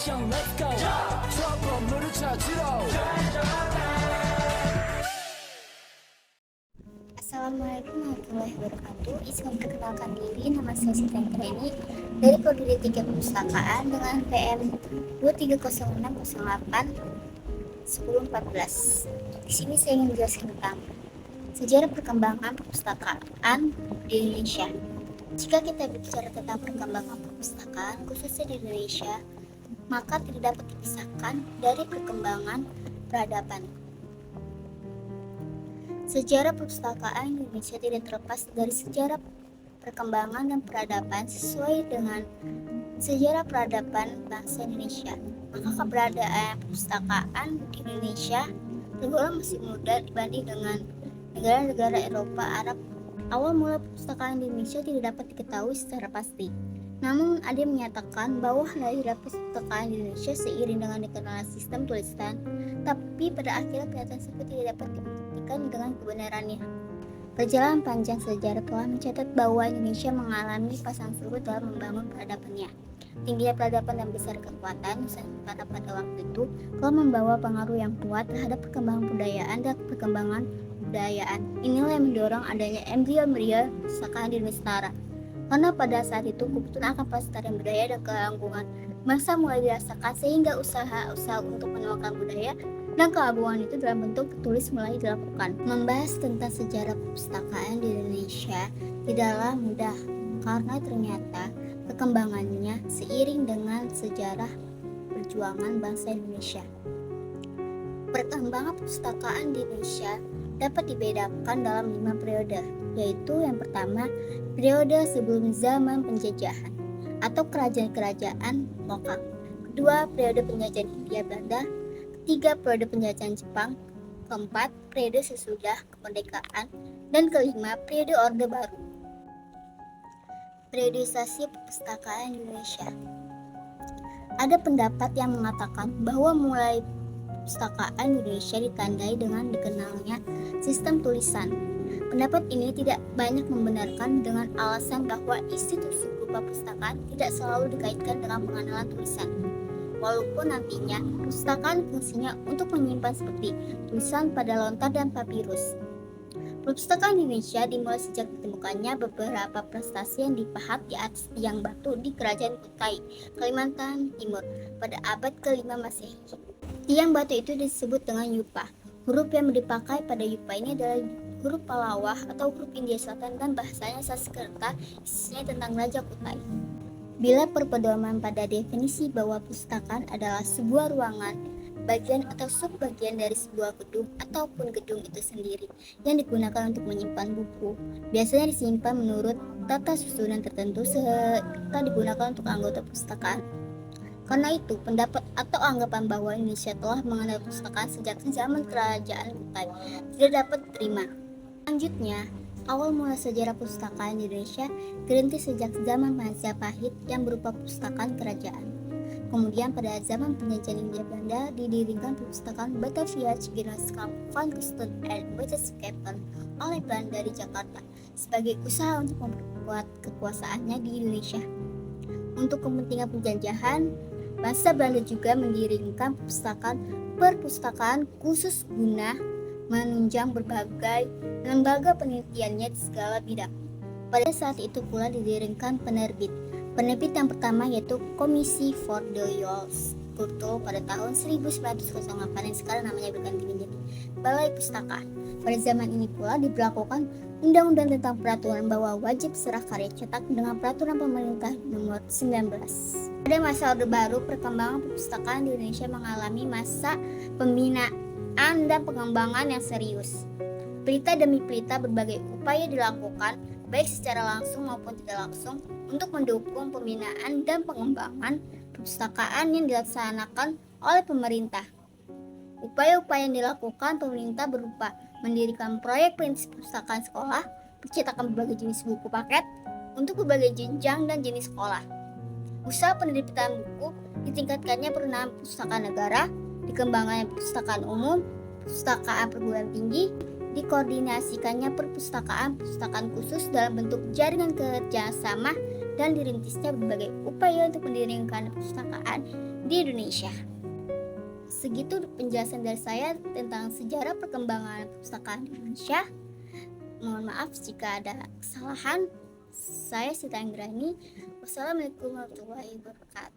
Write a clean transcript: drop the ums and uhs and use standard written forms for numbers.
미션 let's go 저 건물을 찾으러 Assalamualaikum warahmatullahi wabarakatuh. Izin memperkenalkan diri, nama saya Siti Anggreni dari Prodi 3 Perpustakaan dengan PM 2306081014. Di sini saya ingin menjelaskan tentang sejarah perkembangan perpustakaan di Indonesia. Jika kita bicara tentang perkembangan perpustakaan khususnya di Indonesia, maka tidak dapat dipisahkan dari perkembangan peradaban. Sejarah perpustakaan Indonesia tidak terlepas dari sejarah perkembangan dan peradaban sesuai dengan sejarah peradaban bangsa Indonesia. Maka keberadaan perpustakaan di Indonesia tergolong masih muda dibanding dengan negara-negara Eropa, Arab. Awal mula perpustakaan di Indonesia tidak dapat diketahui secara pasti. Namun ada yang menyatakan bahwa lahirnya perpustakaan di Indonesia seiring dengan dikenal sistem tulisan, tapi pada akhirnya pernyataan tersebut tidak dapat dibuktikan dengan kebenarannya. Perjalanan panjang sejarah telah mencatat bahwa Indonesia mengalami pasang surut dalam membangun peradabannya. Tingginya peradaban dan besar kekuatan Nusantara pada waktu itu telah membawa pengaruh yang kuat terhadap perkembangan budayaan dan perkembangan kebudayaan. Inilah yang mendorong adanya embrio-embrio perpustakaan di Nusantara. Karena pada saat itu kebutuhan akan pelestarian budaya dan keagungan bangsa mulai dirasakan, sehingga usaha-usaha untuk menemukan budaya dan keagungan itu dalam bentuk tertulis mulai dilakukan. Membahas tentang sejarah perpustakaan di Indonesia tidaklah mudah karena ternyata perkembangannya seiring dengan sejarah perjuangan bangsa Indonesia. Perkembangan perpustakaan di Indonesia dapat dibedakan dalam 5 periode, yaitu yang pertama, periode sebelum zaman penjajahan atau kerajaan-kerajaan lokal. Kedua, periode penjajahan Hindia Belanda. Ketiga, periode penjajahan Jepang. Keempat, periode sesudah kemerdekaan. Dan kelima, periode Orde Baru. Periodisasi perpustakaan Indonesia. Ada pendapat yang mengatakan bahwa mulai perpustakaan Indonesia ditandai dengan dikenalnya sistem tulisan. Pendapat ini tidak banyak membenarkan dengan alasan bahwa institusi berupa perpustakaan tidak selalu dikaitkan dengan pengenalan tulisan. Walaupun nantinya perpustakaan fungsinya untuk menyimpan seperti tulisan pada lontar dan papirus. Perpustakaan Indonesia dimulai sejak ditemukannya beberapa prestasi yang dipahat di atas tiang batu di Kerajaan Kutai, Kalimantan Timur pada abad ke-5 Masehi. Tiang batu itu disebut dengan yupa. Huruf yang dipakai pada yupa ini adalah huruf Palawah atau huruf India Selatan dan bahasanya Sanskerta, isinya tentang Raja Kutai. Bila berpedoman pada definisi bahwa perpustakaan adalah sebuah ruangan, bagian atau subbagian dari sebuah gedung ataupun gedung itu sendiri yang digunakan untuk menyimpan buku, biasanya disimpan menurut tata susunan tertentu serta digunakan untuk anggota perpustakaan. Karena itu, pendapat atau anggapan bahwa Indonesia telah mengenal perpustakaan sejak zaman Kerajaan Kutai tidak dapat diterima. Selanjutnya, awal mula sejarah perpustakaan di Indonesia dirintis sejak zaman Majapahit yang berupa perpustakaan kerajaan. Kemudian pada zaman penjajahan Hindia Belanda didirikan perpustakaan Batavia Cigenaskap van Kusten and Wetenschappen oleh Belanda di Jakarta sebagai usaha untuk memperkuat kekuasaannya di Indonesia. Untuk kepentingan penjajahan, bangsa Belanda juga mendirikan perpustakaan khusus guna menunjang berbagai lembaga penelitiannya di segala bidang. Pada saat itu pula didirikan penerbit yang pertama, yaitu Komisi for the Yols Kultur pada tahun 1908 yang sekarang namanya berganti menjadi Balai Pustaka. Pada zaman ini pula diberlakukan Undang-Undang tentang Peraturan bahwa wajib serah karya cetak dengan Peraturan Pemerintah Nomor 19. Pada masa Orde Baru, perkembangan perpustakaan di Indonesia mengalami masa pembinaan dan pengembangan yang serius. Pelita demi pelita berbagai upaya dilakukan, baik secara langsung maupun tidak langsung, untuk mendukung pembinaan dan pengembangan perpustakaan yang dilaksanakan oleh pemerintah. Upaya-upaya yang dilakukan pemerintah berupa mendirikan proyek prinsip perpustakaan sekolah, percetakan berbagai jenis buku paket untuk berbagai jenjang dan jenis sekolah. Usaha penerbitan buku ditingkatkannya perenaan perpustakaan negara, dikembangkannya perpustakaan umum, perpustakaan perguruan tinggi, dikoordinasikannya perpustakaan khusus dalam bentuk jaringan kerjasama, dan dirintisnya berbagai upaya untuk mendirikan perpustakaan di Indonesia. Segitu penjelasan dari saya tentang sejarah perkembangan perpustakaan di Indonesia. Mohon maaf jika ada kesalahan. Saya Sita Anggrani. Wassalamualaikum warahmatullahi wabarakatuh.